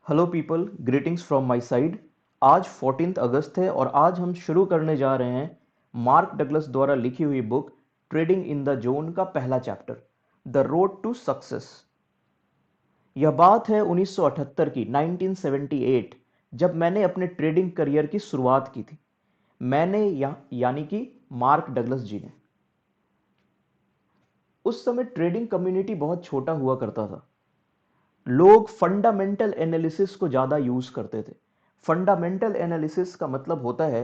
Hello people, greetings from my side. आज 14 अगस्त है और आज हम शुरू करने जा रहे हैं मार्क डगलस द्वारा लिखी हुई book trading in the zone का पहला chapter, the road to success. यह बात है 1978 की, 1978, जब मैंने अपने ट्रेडिंग करियर की शुरुआत की थी। मैंने यानी कि मार्क डगलस जी ने। उस समय ट्रेडिंग कम्युनिटी बहुत छोटा हुआ करता था। लोग फंडामेंटल एनालिसिस को ज़्यादा यूज़ करते थे। फंडामेंटल एनालिसिस का मतलब होता है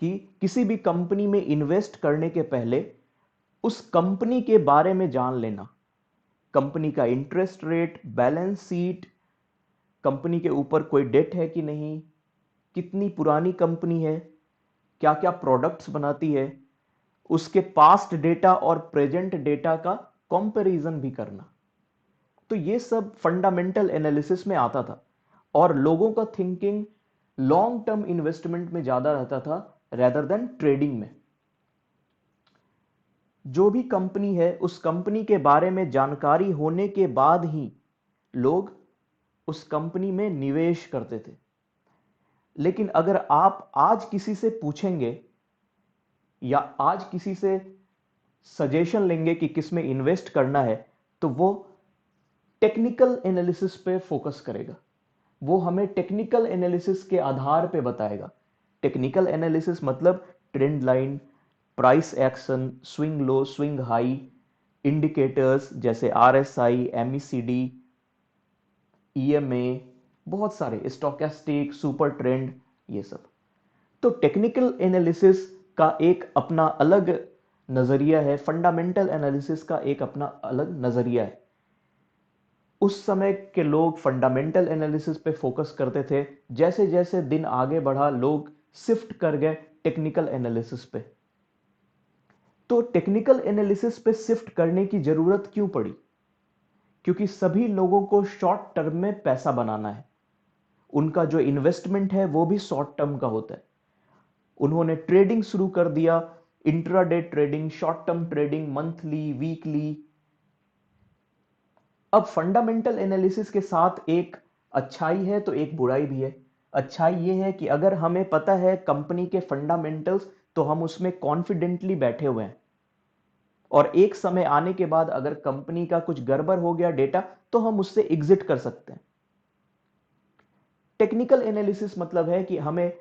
कि किसी भी कंपनी में इन्वेस्ट करने के पहले उस कंपनी के बारे में जान लेना। कंपनी का interest rate, balance sheet, company के ऊपर कोई डेट है कि नहीं, कितनी पुरानी कंपनी है, क्या क्या प्रोडक्ट्स बनाती है, उसके पास्ट डेटा और प्रेजेंट डेटा का कंपैरिजन भी करना। तो ये सब फंडामेंटल एनालिसिस में आता था और लोगों का थिंकिंग लॉन्ग टर्म इन्वेस्टमेंट में ज्यादा रहता था रेदर देन ट्रेडिंग में। जो भी कंपनी है उस कंपनी के बारे में जानकारी होने के बाद ही लोग उस कंपनी में निवेश करते थे। लेकिन अगर आप आज किसी से पूछेंगे या आज किसी से सजेशन लेंगे कि किस में इन्वेस्ट करना है, तो वो टेक्निकल एनालिसिस पे फोकस करेगा। वो हमें टेक्निकल एनालिसिस के आधार पे बताएगा। टेक्निकल एनालिसिस मतलब trend line, price action, swing low, swing high, indicators जैसे आरएसआई, एमईसीडी, ईएमए, बहुत सारे स्टोकेस्टिक, सुपर ट्रेंड, ये सब। तो टेक्निकल एनालिसिस का एक अपना अलग नजरिया है, फंडामेंटल एनालिसिस का एक अपना अलग नजरिया है। उस समय के लोग फंडामेंटल एनालिसिस पे फोकस करते थे। जैसे जैसे दिन आगे बढ़ा लोग शिफ्ट कर गए टेक्निकल एनालिसिस पे। तो टेक्निकल एनालिसिस पे शिफ्ट करने की जरूरत क्यों पड़ी? क्योंकि सभी लोगों को शॉर्ट टर्म में पैसा बनाना है। उनका जो इन्वेस्टमेंट है वो भी शॉर्ट टर्म का होता है। उन्होंने ट्रेडिंग शुरू कर दिया, intraday trading, short term trading, monthly, weekly. अब फंडामेंटल एनालिसिस के साथ एक अच्छाई है तो एक बुराई भी है। अच्छाई ये है कि अगर हमें पता है कंपनी के फंडामेंटल्स तो हम उसमें कॉन्फिडेंटली बैठे हुए हैं, और एक समय आने के बाद अगर कंपनी का कुछ गड़बड़ हो गया डेटा, तो हम उससे एग्जिट कर सकते हैं। टेक्निकल एनालिसिस मतलब है कि हमें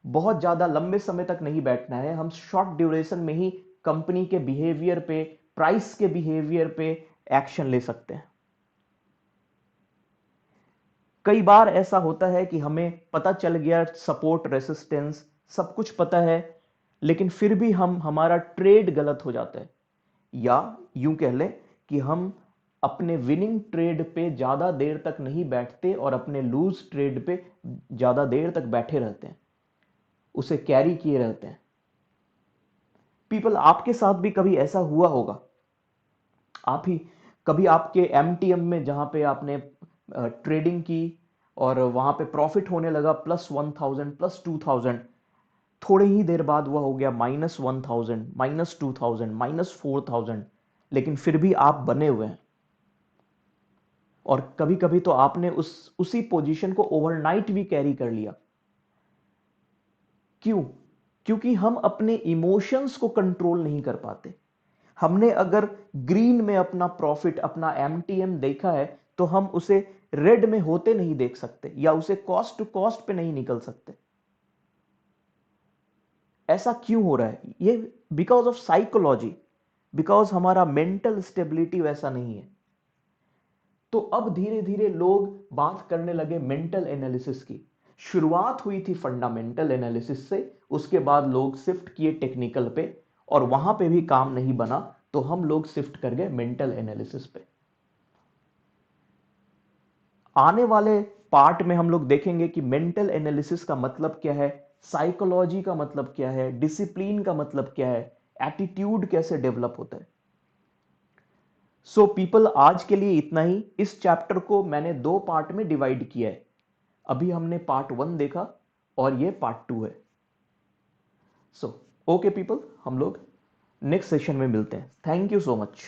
बहुत ज्यादा लंबे समय तक नहीं बैठना है। हम शॉर्ट ड्यूरेशन में ही कंपनी के बिहेवियर पे, प्राइस के बिहेवियर पे एक्शन ले सकते हैं। कई बार ऐसा होता है कि हमें पता चल गया सपोर्ट, रेसिस्टेंस, सब कुछ पता है, लेकिन फिर भी हमारा ट्रेड गलत हो जाता है। या यूं कह लें कि हम अपने विनिंग ट्रेड पे ज्यादा देर तक नहीं बैठते और अपने लूज ट्रेड पे ज्यादा देर तक बैठे रहते हैं, उसे कैरी किए रहते हैं। पीपल, आपके साथ भी कभी ऐसा हुआ होगा। आप ही कभी आपके एमटीएम में जहां पे आपने ट्रेडिंग की और वहां पे प्रॉफिट होने लगा +1000, +2000, थोड़े ही देर बाद वह हो गया -1000, -2000, -4000, लेकिन फिर भी आप बने हुए हैं। और कभी कभी तो आपने उसी पोजीशन को ओवरनाइट भी कैरी कर लिया। क्यों? क्योंकि हम अपने इमोशंस को कंट्रोल नहीं कर पाते। हमने अगर ग्रीन में अपना प्रॉफिट, अपना एमटीएम देखा है, तो हम उसे रेड में होते नहीं देख सकते या उसे कॉस्ट टू कॉस्ट पे नहीं निकल सकते। ऐसा क्यों हो रहा है? ये बिकॉज ऑफ साइकोलॉजी, बिकॉज हमारा मेंटल स्टेबिलिटी वैसा नहीं है। तो अब धीरे धीरे लोग बात करने लगे मेंटल एनालिसिस की। शुरुआत हुई थी फंडामेंटल एनालिसिस से, उसके बाद लोग शिफ्ट किए टेक्निकल पे, और वहां पे भी काम नहीं बना तो हम लोग शिफ्ट कर गए मेंटल एनालिसिस पे। आने वाले पार्ट में हम लोग देखेंगे कि मेंटल एनालिसिस का मतलब क्या है, साइकोलॉजी का मतलब क्या है, डिसिप्लिन का मतलब क्या है, एटीट्यूड कैसे डेवलप होता है। सो पीपल, आज के लिए इतना ही। इस चैप्टर को मैंने दो पार्ट में डिवाइड किया है। अभी हमने पार्ट 1 देखा और ये पार्ट 2 है। सो ओके पीपल, हम लोग नेक्स्ट सेशन में मिलते हैं। Thank you so much.